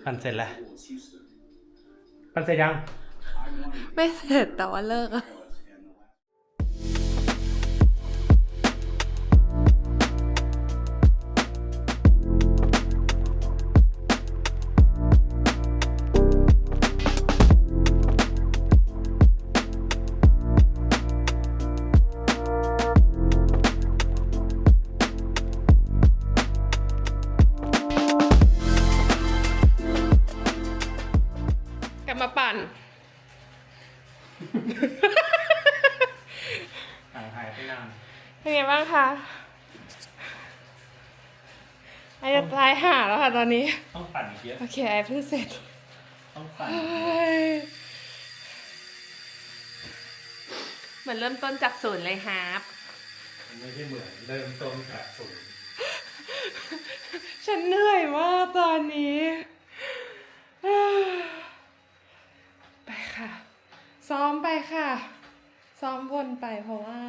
ปั่นเสร็จแล้วปั่นเสร็จยังไม่เสร็จแต่ว่าเลิกอะกลับมาปั่นห่างหายไปนานเป็นไงบ้างคะไอจะตายห่าแล้วค่ะตอนนี้ต้องปั่นอีกเยอะโอเคไอเพิ่งเสร็จต้องปั่นเหมือนเริ่มต้นจากศูนย์เลยฮาร์ปไม่ใช่เหมือนเริ่มต้นจากศูนย์ฉันเหนื่อยมากตอนนี้ไปค่ะซ้อมไปค่ะซ้อมวนไปเพราะว่า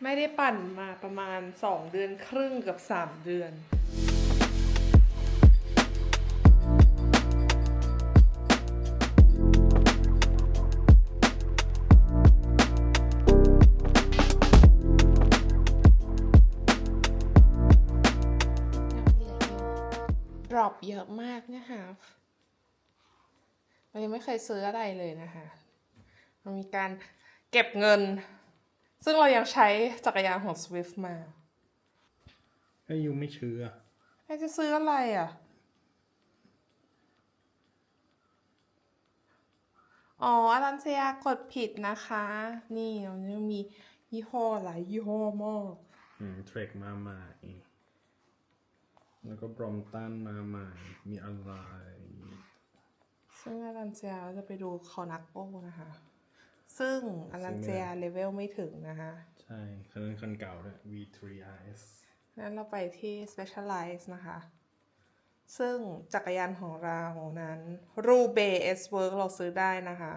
ไม่ได้ปั่นมาประมาณ2 เดือนครึ่งกับ3 เดือนดรอปเยอะมากนะคะเรายังไม่เคยซื้ออะไรเลยนะคะมันมีการเก็บเงินซึ่งเรายังใช้จักรยานของ Swift มาไอ้ยูไม่เชื่อใครจะซื้ออะไรอ่ะอ๋ออลันเซียกดผิดนะคะนี่มันจะมียี่ห้อหลายยี่ห้อมากเทรคมาใหม่แล้วก็บรอมตันมาใหม่มีอะไรซึ่งอลันเซียจะไปดูคอนักโป้นะคะซึ่งอลันเซียเลเวลไม่ถึงนะคะใช่คันเก่าด้วย V3RS งั้นเราไปที่ Specialized นะคะซึ่งจักรยานของเรานั้นรูเบ S Work เราซื้อได้นะคะ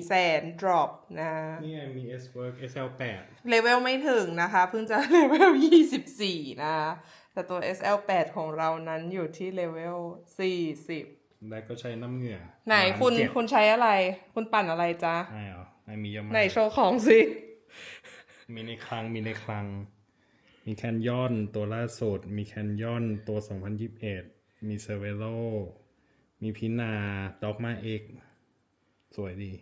400,000 drop นะนี่ไงมี S Work SL8 เลเวลไม่ถึงนะคะเพิ่งจะเลเวล24นะแต่ตัว SL8 ของเรานั้นอยู่ที่เลเวล40แล้วก็ใช้น้ำเหงื่อไหนคุณใช้อะไรคุณปั่นอะไรจ๊ะไม่เหรอไม่มีเยอะมากไหนโชว์ของสิ มีในคลังมีแคนยอนตัวล่าสุดมีแคนยอนตัว2021มีเซเวโลมีพินาด็อกมาเอ็กสวยดี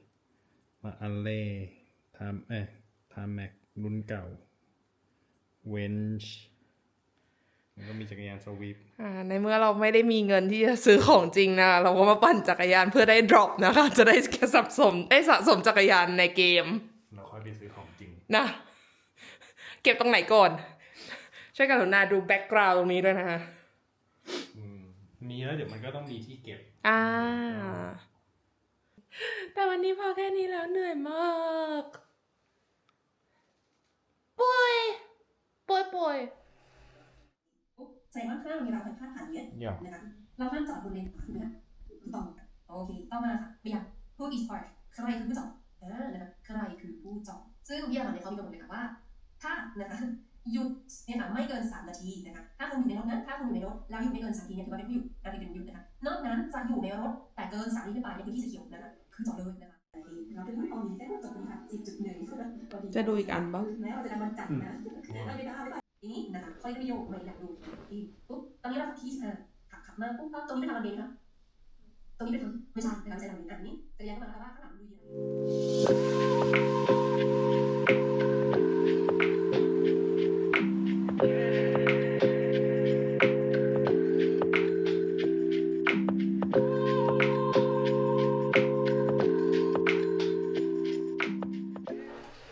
มาอัลเล่ทามแม็กรุ่นเก่าเวนช์แล้วก็มีจักรยานสวิฟในเมื่อเราไม่ได้มีเงินที่จะซื้อของจริงนะเราก็มาปั่นจักรยานเพื่อได้ drop นะคะจะได้สะสมจักรยานในเกมเราค่อยไปซื้อของจริงนะเก็บตรงไหนก่อนช่วยกรุณาดูแบ็กกราวด์ตรงนี้ด้วยนะคะมีแล้วเดี๋ยวมันก็ต้องมีที่เก็บแต่วันนี้พอแค่นี้แล้วเหนื่อยมากป่วยแสดงว่าข้างมีเราพาดผ่านเยอะนะคะเราห้ามจอดบนเลนขวาถูกไหมคะถูกต้องโอเคต่อมาค่ะไปยัง Who is park ใครคือผู้จอดนะคะใครคือผู้จอดซึ่งที่เราเนี่ยเขามีกำหนดเลยค่ะว่าถ้านะคะหยุดเนี่ยค่ะไม่เกิน3 นาทีนะคะถ้าคุณอยู่ในรถนั้นถ้าคุณอยู่ในรถแล้วหยุดไม่เกิน3 นาทีเนี่ยถือว่าเป็นผู้หยุดการเป็นหยุดนะคะนอกนั้นจะอยู่ในรถแต่เกิน3 นาทีขึ้นไปในพื้นที่สีเขียวนะคะคือจอดเลยนะคะเราเป็นผู้กองดีได้จบนะคะ10.1จะดูอีกอันบ้างแม้เราจะนำมาจัดนะทีนี้นะคะข้อนี้ก็มีโยกมาอยากดูที่ปุ๊บตอนนี้เราที่ขับมาปุ๊บตรงนี้เป็นทางลำเลียงนะคะตรงนี้เป็นทางไม่ใช่เป็นทางใช้ลำเลียงอันนี้จะเรียนเข้ามาแล้วว่าข้างหลังดูเย็น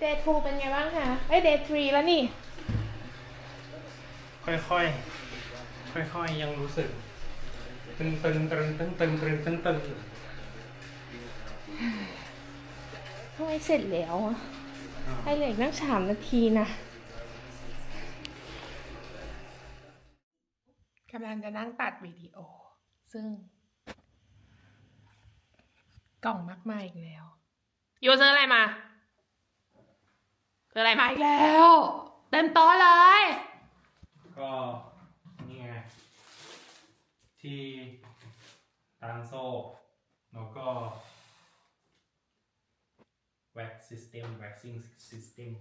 Day 2เป็นไงบ้างคะDay 3แล้วนี่ค่อยยังรู้สึกตึงทำไมเสร็จแล้วให้เหลืออีกนั่ง3 นาทีนะกำลังจะนั่งตัดวิดีโอซึ่งกล่องมากมายอีกแล้วยูซื้ออะไรมาอีกแล้วเต็มโต๊ะเลยก็นี่ไง ที่ตั้งโซ่ แล้วก็ wax system waxing system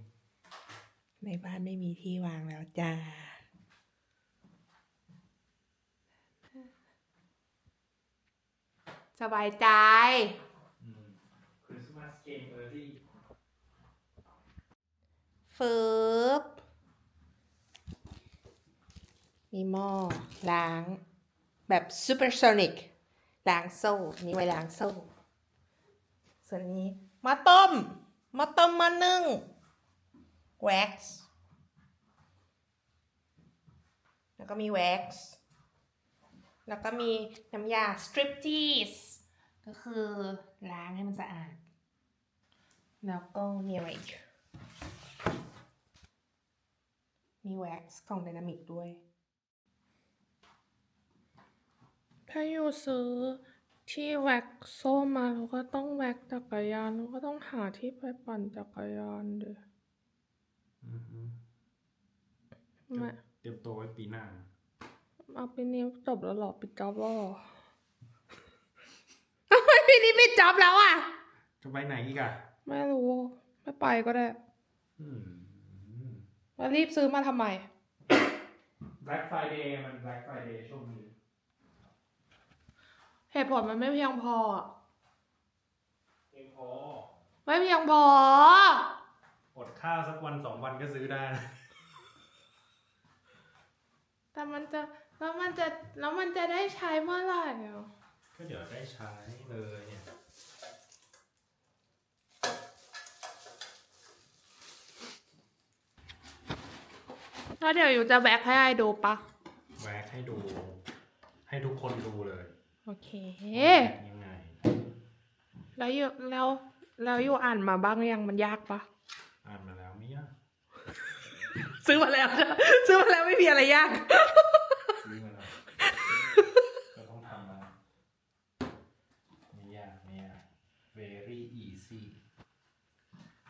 ในบ้านไม่มีที่วางแล้วจ้า สบายใจ Christmas game early ฟืบมีหม้อล้างแบบซูเปอร์โซนิกล้างโซ่นี่ไว้ล้างโซ่ ส่วนนี้มาต้มมานึ่งแว็กซ์แล้วก็มีแว็กซ์แล้วก็มีน้ำยาสตริปทีสก็คือล้างให้มันสะอาด แล้วก็มีอะไรอีกมีแว็กซ์ของไดนามิกด้วย ถ้าอยู่ซื้อที่แว็กโซ่มาเราก็ต้องแว็กจักรยานเราก็ต้องหาที่ไปปั่นจักรยานเด้อไม่ เตรียมตัวไว้ปีหน้า เอาปีนี้จบแล้วเหรอปิดจ็อบแล้วเหรอ ทำไมปีนี้ปิดจ็อบแล้วอ่ะ จะไปไหนอีกอ่ะ ไม่รู้ไม่ไปก็ได้ อืม แล้วรีบซื้อมาทำไม Black Friday มัน Black Friday ช่วงนี้ เหตุผลมันไม่เพียงพออะ เองพอ ไม่เพียงพอ อดข้าวสักวัน2 วันก็ซื้อได้นะ แต่มันจะได้ใช้เมื่อไหร่อ่ะ ก็เดี๋ยวได้ใช้เลยเนี่ย แล้วเดี๋ยวอยู่จะแบกให้ไอดูปะ แวกให้ดู ให้ทุกคนดูเลย โอเค ยังไง แล้วอยู่อ่านมาบ้างยังมันยากปะ อ่านมาแล้วไม่ยาก ซื้อมาแล้วไม่มีอะไรยาก ซื้อมาแล้วก็ต้องทำมาไม่ยาก very easy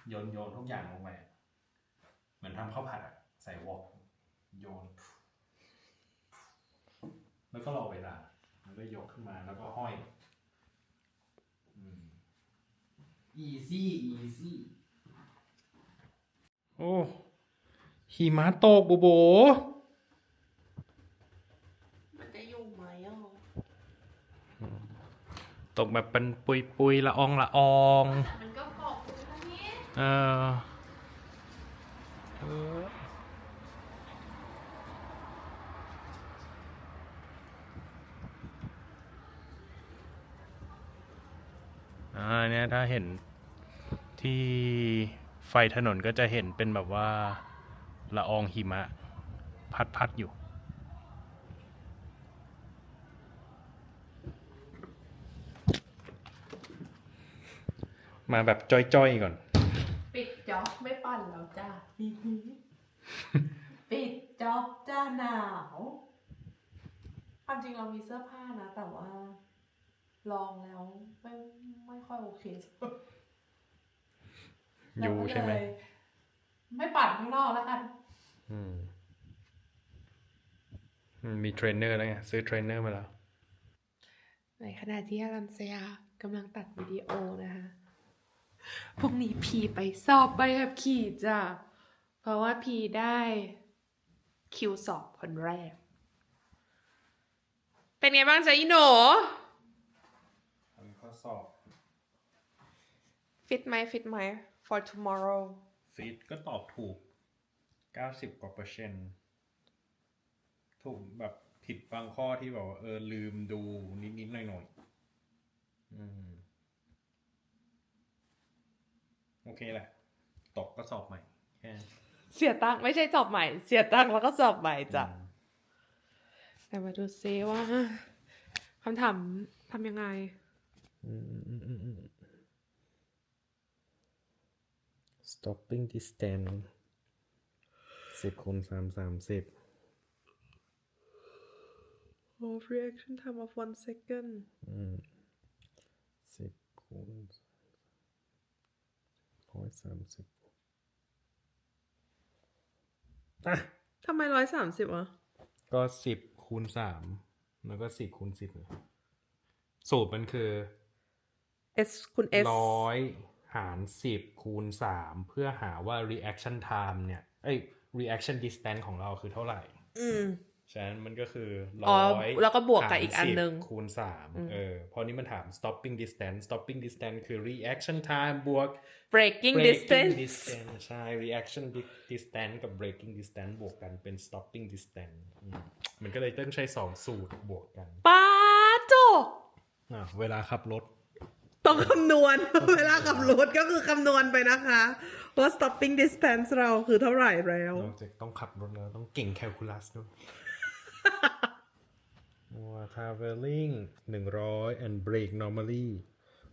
โยนทุกอย่างลงไปเหมือนทำข้าวผัดอะใส่วอกโยน แล้วก็รอเวลาแล้วก็ยกขึ้นมาแล้วก็ห้อยeasy โอ้หิมะตกโบ มันจะอยู่ไหมอ่ะ ตกแบบเป็นปุยละออง มันก็ปอกอยู่ทั้งนี้ เออเนี่ยถ้าเห็นที่ไฟถนนก็จะเห็นเป็นแบบว่าละอองหิมะพัดอยู่ มาแบบจ้อยๆก่อน ปิดจ็อบไม่ปั่นแล้วจ้าปิดจ็อบจ้าหนาวความจริงเรามีเสื้อผ้านะแต่ว่าลองแล้วไม่ค่อยโอเคอยู่ใช่ไหม ไม่ปั่นข้างนอกแล้วกัน มีเทรนเนอร์แล้วไงซื้อเทรนเนอร์มาแล้ว ในขณะที่อารันเซียกำลังตัดวิดีโอนะคะพรุ่งนี้พีไปสอบใบขับขี่จ้ะเพราะว่าพีได้คิวสอบคนแรก เป็นไงบ้างจ๊ะอีโหน ทำข้อสอบ ฟิตไหม for tomorrow ฟีดก็ตอบถูก 90 กว่า%ถูกแบบผิดบางข้อที่แบบว่าลืมดูนิดๆหน่อยๆโอเคแหละ ตกก็สอบใหม่แค่ เสียตังค์ไม่ใช่สอบใหม่ เสียตังค์แล้วก็สอบใหม่จ้ะแต่มาดูซิว่าคำถามทำยังไง stopping distance 10 คูณ 3 30 of reaction time of 1 second 10 คูณ 130ทำไม130อ่ะก็10 คูณ 3 แล้วก็10 คูณ 10สูตรมันคือ S คุณ S 100 หาร 10 คูณ 3 เพื่อหาว่า reaction time เนี่ยreaction distance ของเราคือเท่าไหร่ ฉะนั้นมันก็คือ100แล้วก็บวกกับอีกอันนึง คูณ 3พอนี้มันถาม stopping distance คือ reaction time บวก breaking distance ใช่ reaction distance กับ breaking distance บวกกันเป็น stopping distance มันก็เลยต้องใช้2สูตรบวกกัน ป้าโจ เวลาขับรถ ต้องคำนวณ เวลาขับรถก็คือคำนวณไปนะคะว่า stopping distance เราคือเท่าไหร่แล้ว นอกจากต้องขับรถแล้วต้องเก่งแคลคูลัสด้วย traveling 100 and brake normally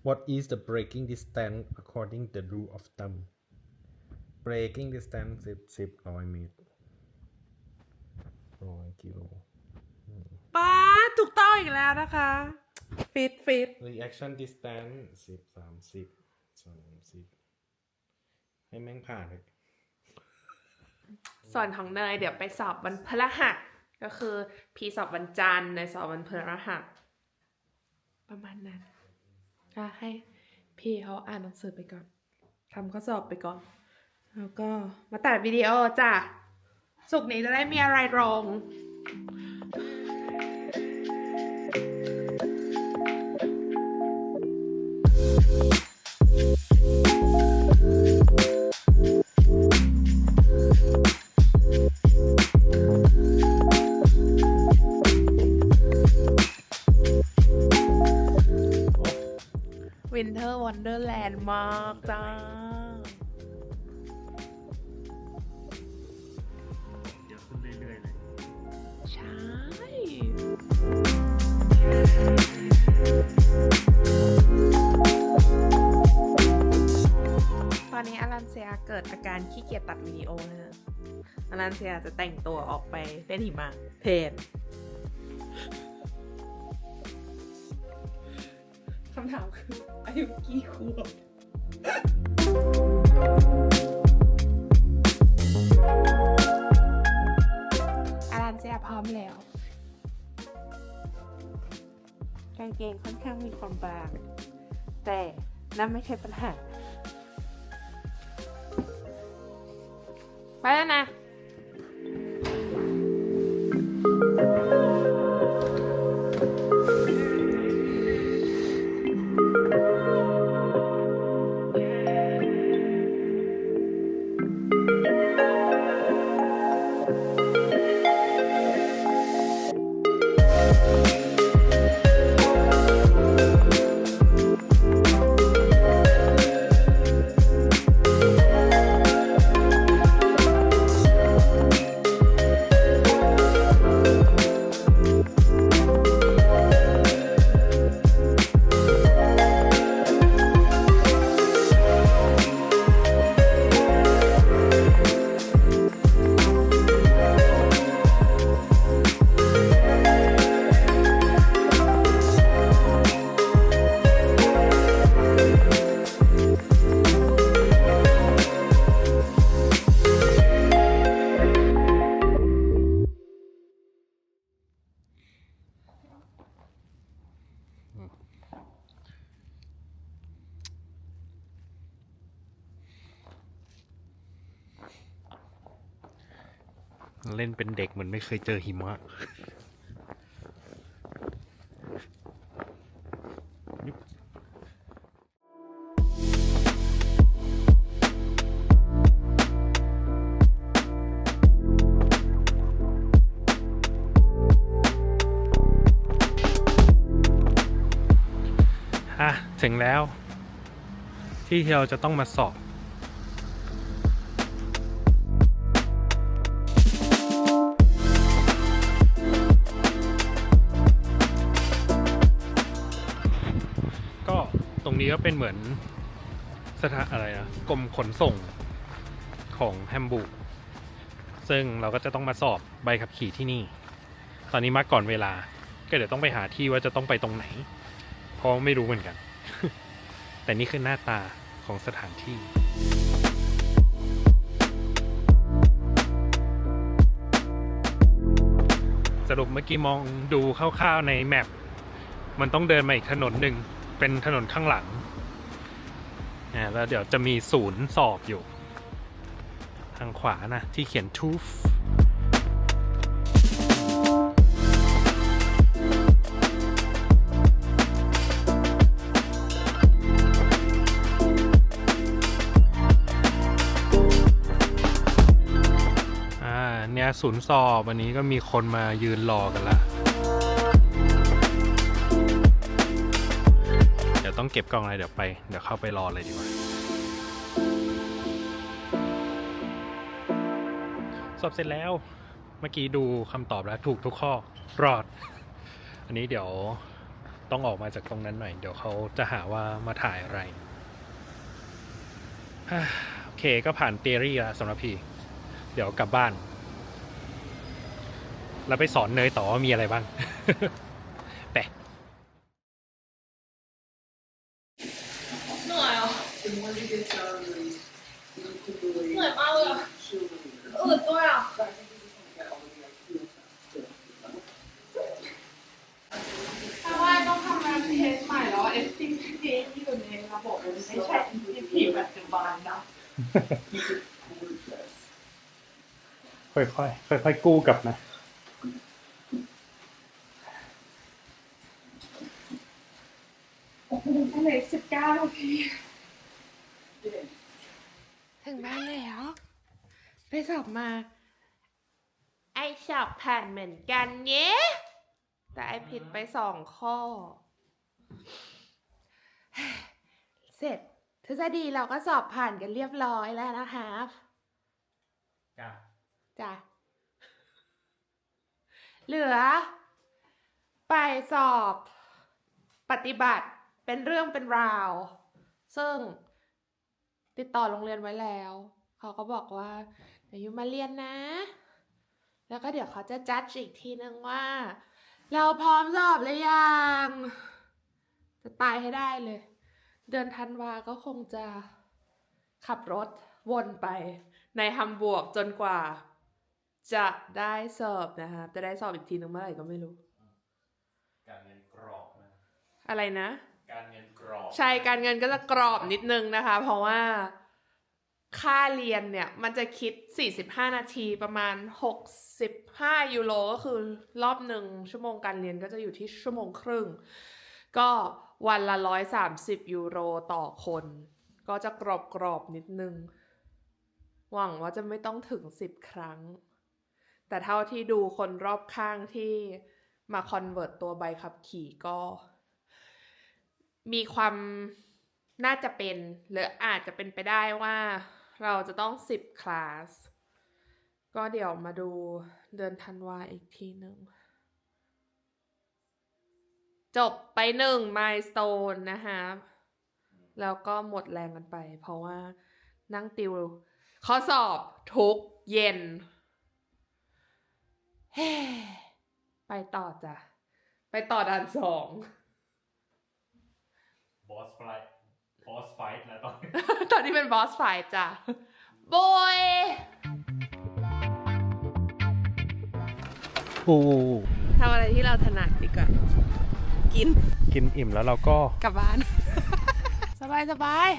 what is the braking distance according the rule of thumb braking distance 100 เมตร100 กิโล ป้าถูกต้องอีกแล้วนะคะ ฟิต reaction distance 30 ให้แม่งผ่านเลย ส่วนของเนยเดี๋ยวไปสอบวันพฤหัสก็คือพี่สอบวันจันทร์เนยสอบวันพฤหัสประมาณนั้นก็ให้พี่เขาอ่านหนังสือไปก่อนทำข้อสอบไปก่อนแล้วก็มาตัดวิดีโอจ้ะศุกร์นี้จะได้มีอะไรลงวินเทอร์วันเดอร์แลนด์มากจ้าเดี๋ยวขึ้นเรื่อยๆเลย ใช่ ตอนนี้อลันเซียเกิดอาการขี้เกียจตัดวิดีโอนะฮะอลันเซียจะแต่งตัวออกไปเล่นหิมะเพนคำถามคืออายุกี่ขวบอลันเซียพร้อมแล้วกางเกงค่อนข้างมีความบางแต่นั่นไม่ใช่ปัญหาไปแล้วนะเล่นเป็นเด็กเหมือนไม่เคยเจอหิมะ ถึงแล้วที่เราจะต้องมาสอบก็ตรงนี้ก็เป็นเหมือนสถานอะไรนะกรมขนส่งของแฮมบูร์กซึ่งเราก็จะต้องมาสอบใบขับขี่ที่นี่ตอนนี้มาก่อนเวลาก็เดี๋ยวต้องไปหาที่ว่าจะต้องไปตรงไหนเพราะไม่รู้เหมือนกัน แต่นี่คือหน้าตาของสถานที่ สรุปเมื่อกี้มองดูคร่าวๆในแมปมันต้องเดินมาอีกถนนหนึ่งเป็นถนนข้างหลังแล้วเดี๋ยวจะมีศูนย์สอบอยู่ทางขวานะที่เขียนทูฟเนี่ยศูนย์สอบวันนี้ก็มีคนมายืนรอกันละเดี๋ยวต้องเก็บกล้องอะไรเดี๋ยวเข้าไปรอเลยดีกว่าสอบเสร็จแล้วเมื่อกี้ดูคำตอบแล้วถูกทุกข้อรอดอันนี้เดี๋ยวต้องออกมาจากตรงนั้นหน่อยเดี๋ยวเขาจะหาว่ามาถ่ายอะไรโอเคก็ผ่านเทอรี่แล้วสำหรับพี่เดี๋ยวกลับบ้านแล้วไปสอนเนยต่อว่ามีอะไรบ้าง แปะเหนื่อยอ่ะเหนื่อยมากเลยอ่ะอืดด้วยอ่ะแต่ว่าต้องทำงานเทสใหม่แล้ว SCP ที่อยู่ในระบบมันไม่ใช่ SCP ปัจจุบันนะค่อยกู้กลับนะเหลือ19 นาทีถึงบ้านแล้วไปสอบมาไอสอบผ่านเหมือนกันเย้แต่ไอผิดไป2 ข้อเสร็จทฤษฎีเราก็สอบผ่านกันเรียบร้อยแล้วนะคะจ้ะเหลือไปสอบปฏิบัติเป็นเรื่องเป็นราวซึ่งติดต่อโรงเรียนไว้แล้วเขาก็บอกว่าเดี๋ยวยูมาเรียนนะแล้วก็เดี๋ยวเขาจะจัดอีกทีนึงว่าเราพร้อมสอบหรือยังจะตายให้ได้เลยเดือนธันวาก็คงจะขับรถวนไปในฮัมบูร์กจนกว่าจะได้สอบนะคะจะได้สอบอีกทีนึงเมื่อไหร่ก็ไม่รู้การเงินกรอบนะอะไรนะการเงินกรอบใช่การเงินก็จะกรอบนิดนึงนะคะเพราะว่าค่าเรียนเนี่ยมันจะคิด45 นาทีประมาณ65 ยูโรก็คือรอบ1 ชั่วโมงการเรียนก็จะอยู่ที่1 ชั่วโมงครึ่งก็วันละ130 ยูโรต่อคนก็จะกรอบนิดนึงหวังว่าจะไม่ต้องถึง10 ครั้งแต่เท่าที่ดูคนรอบข้างที่มาคอนเวิร์ตตัวใบขับขี่ก็มีความน่าจะเป็นหรืออาจจะเป็นไปได้ว่าเราจะต้อง10 คลาสก็เดี๋ยวมาดูเดือนธันวาอีกทีหนึ่งจบไป1 milestone นะคะแล้วก็หมดแรงกันไปเพราะว่านั่งติวข้อสอบทุกเย็นไปต่อจ้ะไปต่อด่าน2บอสไฟท์แล้วตอนนี้เป็นบอสไฟท์จ้ะบอยทำอะไรที่เราถนัดดีกว่ากินอิ่มแล้วเราก็กลับบ้าน สบาย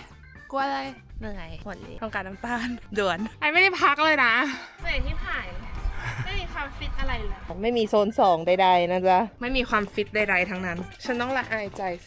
กลัวอะไรเหนื่อยหมดเลยต้องการน้ำตาลด่วนไอไม่ได้พักเลยนะเหนื่อยที่ผ่านไม่มีความฟิตอะไรเลยไม่มีโซน2ใดๆนะจ๊ะไม่มีความฟิตใดๆทั้งนั้นฉันต้องละอายใจ